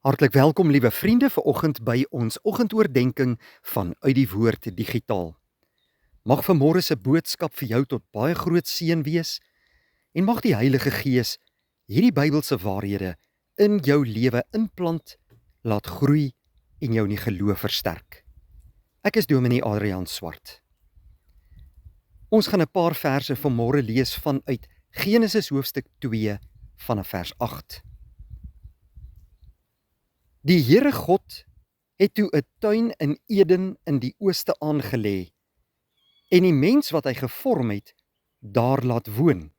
Hartlik welkom liewe vriende vanoggend by ons oggendoordenkings van Uit die Woord digitaal. Mag vanmôre se boodskap vir jou tot baie groot seën wees en mag die Heilige Gees hierdie Bybelse waarhede in jou lewe inplant, laat groei en jou in die geloof versterk. Ek is Dominee Adriaan Swart. Ons gaan 'n paar verse vanmôre lees vanuit Genesis hoofstuk 2 vanaf vers 8. Die Here God het toe 'n tuin in Eden in die ooste aangelê en die mens wat hy gevorm het, daar laat woon.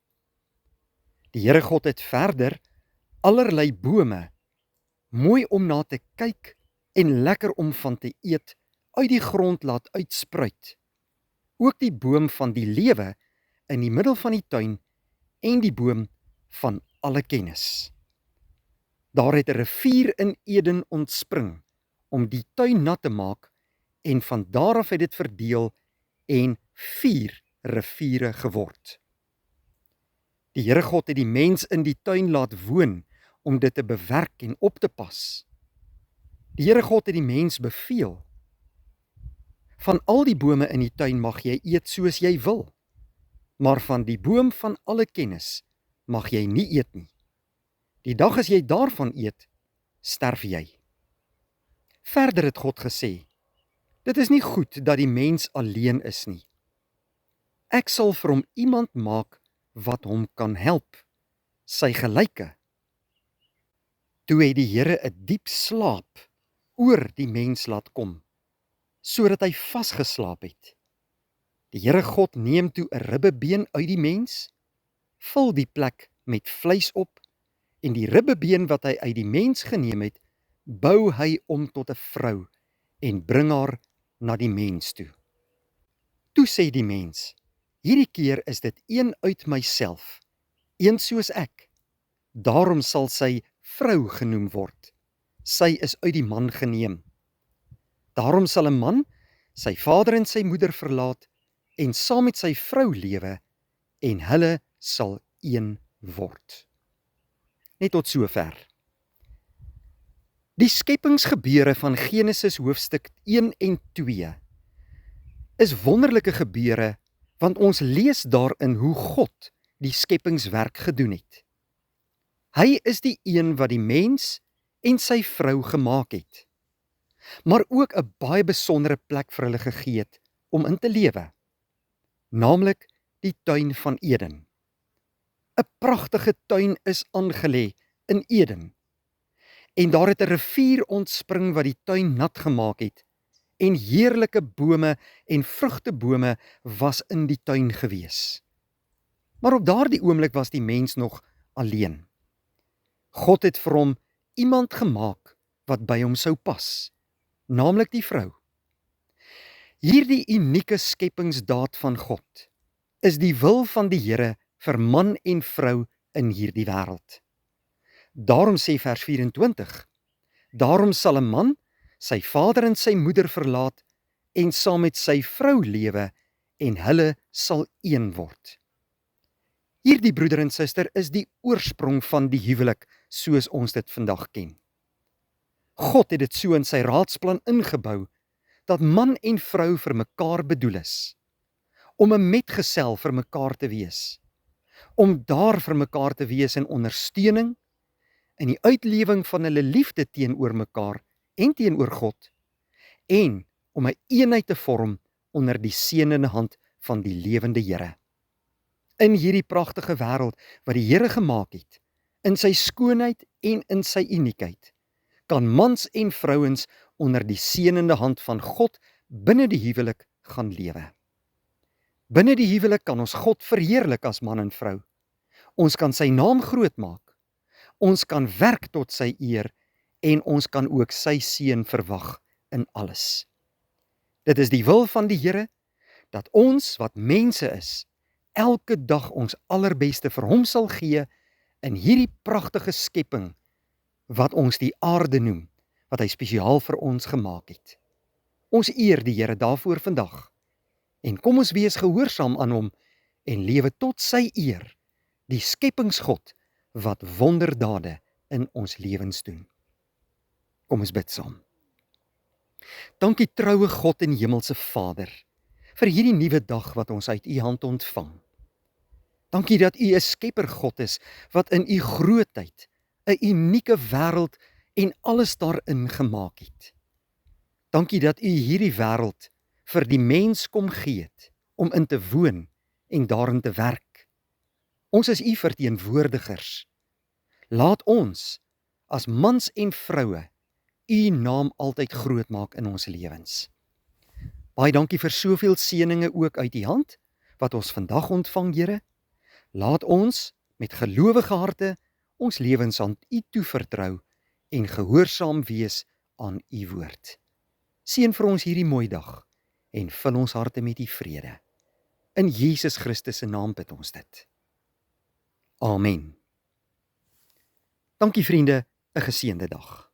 Die Here God het verder allerlei bome, mooi om na te kyk en lekker om van te eet, uit die grond laat uitspruit. Ook die boom van die lewe in die middel van die tuin en die boom van alle kennis. Daar het 'n rivier in Eden ontspring om die tuin nat te maak en van daar af het dit verdeel en 4 riviere geword. Die Here God het die mens in die tuin laat woon om dit te bewerk en op te pas. Die Here God het die mens beveel: van al die bome in die tuin mag jy eet soos jy wil, maar van die boom van alle kennis mag jy nie eet nie. Die dag as jy daarvan eet, sterf jy. Verder het God gesê: dit is nie goed dat die mens alleen is nie. Ek sal vir hom iemand maak wat hom kan help, sy gelyke. Toe het die Here 'n diep slaap oor die mens laat kom, sodat hy vasgeslaap het. Die Here God neem toe 'n ribbebeen uit die mens, vul die plek met vleis op, en die ribbebeen wat hy uit die mens geneem het, bou hy om tot 'n vrou en bring haar na die mens toe. Toe sê die mens: hierdie keer is dit een uit myself, een soos ek. Daarom sal sy vrou genoem word. Sy is uit die man geneem. Daarom sal 'n man sy vader en sy moeder verlaat en saam met sy vrou lewe en hulle sal een word. Net tot sover. Die skepingsgebeure van Genesis hoofstuk 1 en 2 is wonderlike gebeure, want ons lees daarin hoe God die skepingswerk gedoen het. Hy is die een wat die mens en sy vrou gemaak het, maar ook 'n baie besondere plek vir hulle gegee het om in te lewe, naamlik die tuin van Eden. 'n pragtige tuin is aangelê in Eden, en daar het 'n rivier ontspring wat die tuin nat gemaak het, en heerlike bome en vrugtebome was in die tuin gewees. Maar op daardie oomblik was die mens nog alleen. God het vir hom iemand gemaak wat by hom sou pas, naamlik die vrou. Hierdie unieke skepingsdaad van God is die wil van die Here vir man en vrou in hierdie wêreld. Daarom sê vers 24: daarom sal 'n man sy vader en sy moeder verlaat en saam met sy vrou lewe en hulle sal een word. Hierdie broeder en suster is die oorsprong van die huwelik soos ons dit vandag ken. God het dit so in sy raadsplan ingebou dat man en vrou vir mekaar bedoel is, om 'n metgesel vir mekaar te wees, om daar vir mekaar te wees in ondersteuning, in die uitlewing van hulle liefde teenoor mekaar en teenoor God, en om 'n eenheid te vorm onder die seënende hand van die lewende Here. In hierdie pragtige wêreld wat die Here gemaak het, in sy skoonheid en in sy uniekheid, kan mans en vrouens onder die seënende hand van God binne die huwelik gaan lewe. Binne die huwelik kan ons God verheerlik as man en vrou. Ons kan sy naam groot maak. Ons kan werk tot sy eer en ons kan ook sy seën verwag in alles. Dit is die wil van die Here dat ons wat mense is, elke dag ons allerbeste vir hom sal gee in hierdie pragtige skepping wat ons die aarde noem, wat hy spesiaal vir ons gemaak het. Ons eer die Here daarvoor vandag en kom ons wees gehoorsaam aan hom en lewe tot sy eer, die skepingsgod wat wonderdade in ons lewens doen. Kom ons bid saam. Dankie troue God en hemelse Vader, vir hierdie nuwe dag wat ons uit U hand ontvang. Dankie dat U 'n skepper God is, wat in U grootheid 'n unieke wêreld en alles daarin gemaak het. Dankie dat U hierdie wêreld vir die mens kom gee het, om in te woon en daarin te werk. Ons is U verteenwoordigers. Laat ons, as mans en vroue, U naam altyd groot maak in ons lewens. Baie dankie vir soveel seëninge ook uit U hand, wat ons vandag ontvang, Here. Laat ons, met gelowige harte, ons lewens aan U toevertrou en gehoorsaam wees aan U woord. Seën vir ons hierdie mooi dag en vul ons harte met U vrede. In Jesus Christus se naam bid ons dit. Amen. Dankie vriende, 'n geseënde dag.